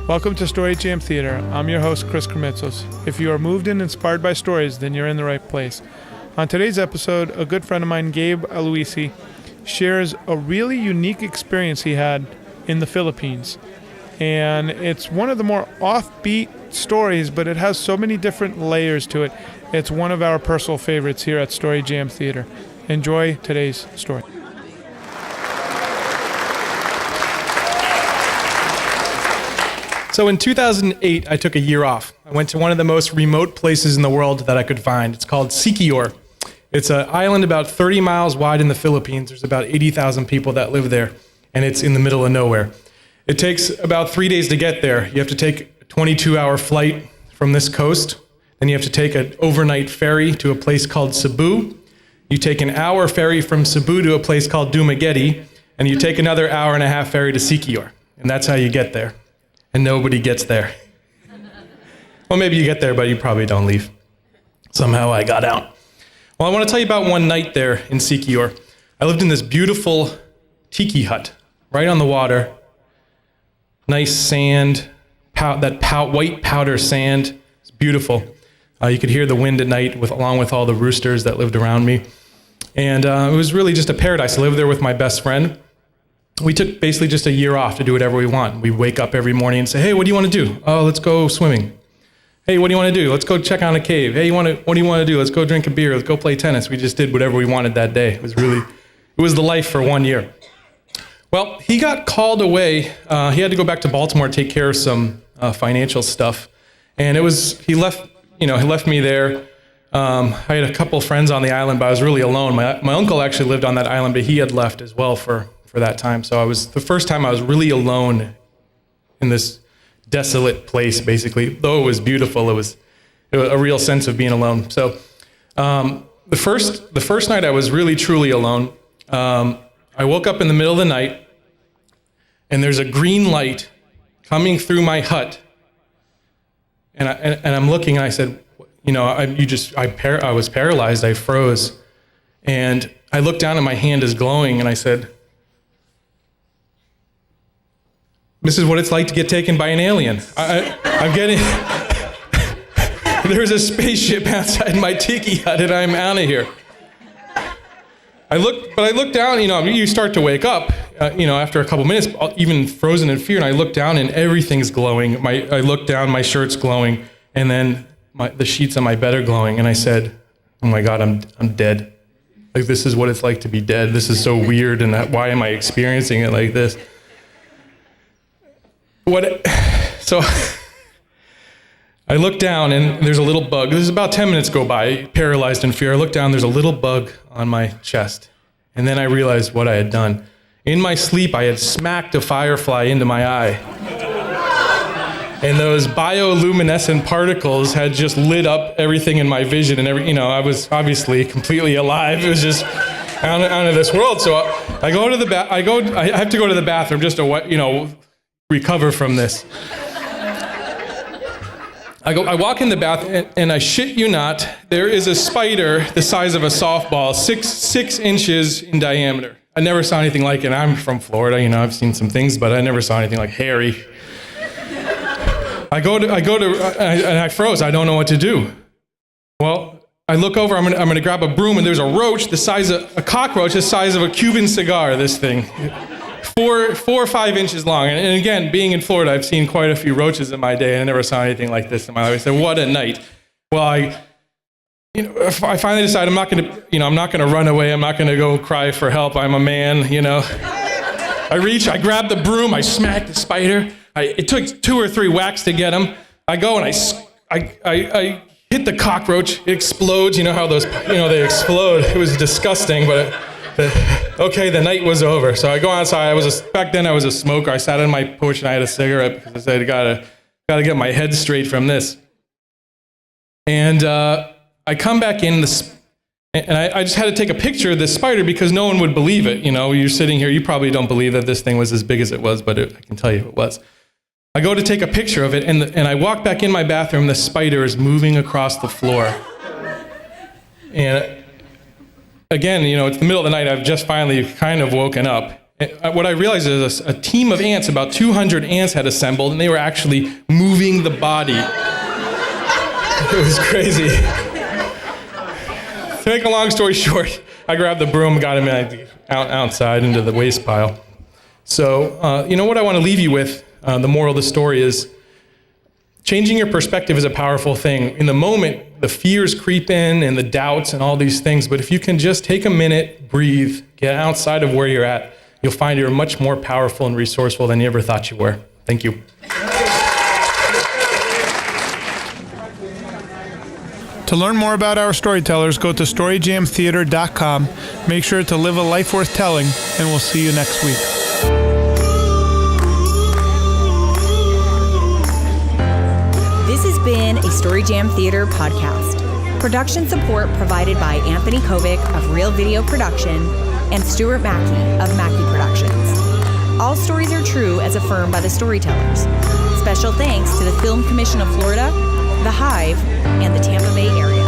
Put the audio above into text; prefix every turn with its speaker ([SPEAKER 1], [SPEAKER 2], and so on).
[SPEAKER 1] Welcome to Story Jam Theater. I'm your host, Chris Krimitsos. If you are moved and inspired by stories, then you're in the right place. On today's episode, a good friend of mine, Gabe Aluisy, shares a really unique experience he had in the Philippines. And it's one of the more offbeat stories, but it has so many different layers to it. It's one of our personal favorites here at Story Jam Theater. Enjoy today's story.
[SPEAKER 2] So in 2008, I took a year off. I went to one of the most remote places in the world that I could find. It's called Siquijor. It's an island about 30 miles wide in the Philippines. There's about 80,000 people that live there, and it's in the middle of nowhere. It takes about 3 days to get there. You have to take a 22-hour flight from this coast. Then you have to take an overnight ferry to a place called Cebu. You take an hour ferry from Cebu to a place called Dumaguete, and you take another hour and a half ferry to Siquijor. And that's how you get there. And nobody gets there. Well, maybe you get there, but you probably don't leave. Somehow I got out. Well, I want to tell you about one night there in Siquijor. I lived in this beautiful tiki hut right on the water. Nice sand, white powder sand. It's beautiful. You could hear the wind at night along with all the roosters that lived around me. And it was really just a paradise. I lived there with my best friend. We took basically just a year off to do whatever we want. We wake up every morning and say, hey, what do you want to do? Oh, let's go swimming. Hey, what do you want to do? Let's go check out a cave. Hey, what do you want to do? Let's go drink a beer. Let's go play tennis. We just did whatever we wanted that day. It was the life for 1 year. Well, he got called away. He had to go back to Baltimore to take care of some financial stuff. And he left me there. I had a couple friends on the island, but I was really alone. My uncle actually lived on that island, but he had left as well for that time. So the first time I was really alone in this desolate place, basically. Though it was beautiful, it was a real sense of being alone. So the first night I was really, truly alone. I woke up in the middle of the night, and there's a green light coming through my hut. And I'm looking, and I said, I was paralyzed. I froze. And I looked down, and my hand is glowing, and I said, this is what it's like to get taken by an alien. I'm getting... There's a spaceship outside my tiki hut, and I'm out of here. I look down, you start to wake up, after a couple minutes, even frozen in fear, and I look down, and everything's glowing. I look down, my shirt's glowing, and then the sheets on my bed are glowing, and I said, oh my God, I'm dead. Like, this is what it's like to be dead. This is so weird, and why am I experiencing it like this? So I look down, and there's a little bug. There's about 10 minutes go by, paralyzed in fear. I look down, there's a little bug on my chest. And then I realized what I had done. In my sleep, I had smacked a firefly into my eye. And those bioluminescent particles had just lit up everything in my vision. And I was obviously completely alive. It was just out of this world. So I go to I have to go to the bathroom just to, recover from this. I walk in the bath, and I shit you not, there is a spider the size of a softball, six inches in diameter. I never saw anything like it. I'm from Florida, I've seen some things, but I never saw anything like hairy. And I froze. I don't know what to do. Well, I look over, I'm gonna grab a broom, and there's a roach a cockroach the size of a Cuban cigar, this thing. 4 or 5 inches long. And again, being in Florida, I've seen quite a few roaches in my day, and I never saw anything like this in my life. I said, what a night. Well, I finally decided I'm not gonna run away. I'm not gonna go cry for help. I'm a man, I grab the broom, I smack the spider. It took 2 or 3 whacks to get him. I go and I hit the cockroach. It explodes. You know how those, they explode. It was disgusting, but okay, the night was over. So I go outside. Back then I was a smoker. I sat on my porch and I had a cigarette because I said, I gotta get my head straight from this. And I come back in, and I just had to take a picture of this spider because no one would believe it. You're sitting here, you probably don't believe that this thing was as big as it was, but I can tell you it was. I go to take a picture of it, and I walk back in my bathroom. The spider is moving across the floor. And again, it's the middle of the night. I've just finally kind of woken up. And what I realized is a team of ants, about 200 ants had assembled, and they were actually moving the body. It was crazy. To make a long story short, I grabbed the broom, got him outside into the waste pile. So, what I want to leave you with, the moral of the story is, changing your perspective is a powerful thing. In the moment, the fears creep in and the doubts and all these things, but if you can just take a minute, breathe, get outside of where you're at, you'll find you're much more powerful and resourceful than you ever thought you were. Thank you.
[SPEAKER 1] To learn more about our storytellers, go to storyjamtheater.com. Make sure to live a life worth telling, and we'll see you next week.
[SPEAKER 3] This has been a Story Jam Theater podcast. Production support provided by Anthony Kovic of Real Video Production and Stuart Mackey of Mackey Productions. All stories are true as affirmed by the storytellers. Special thanks to the Film Commission of Florida, The Hive, and the Tampa Bay area.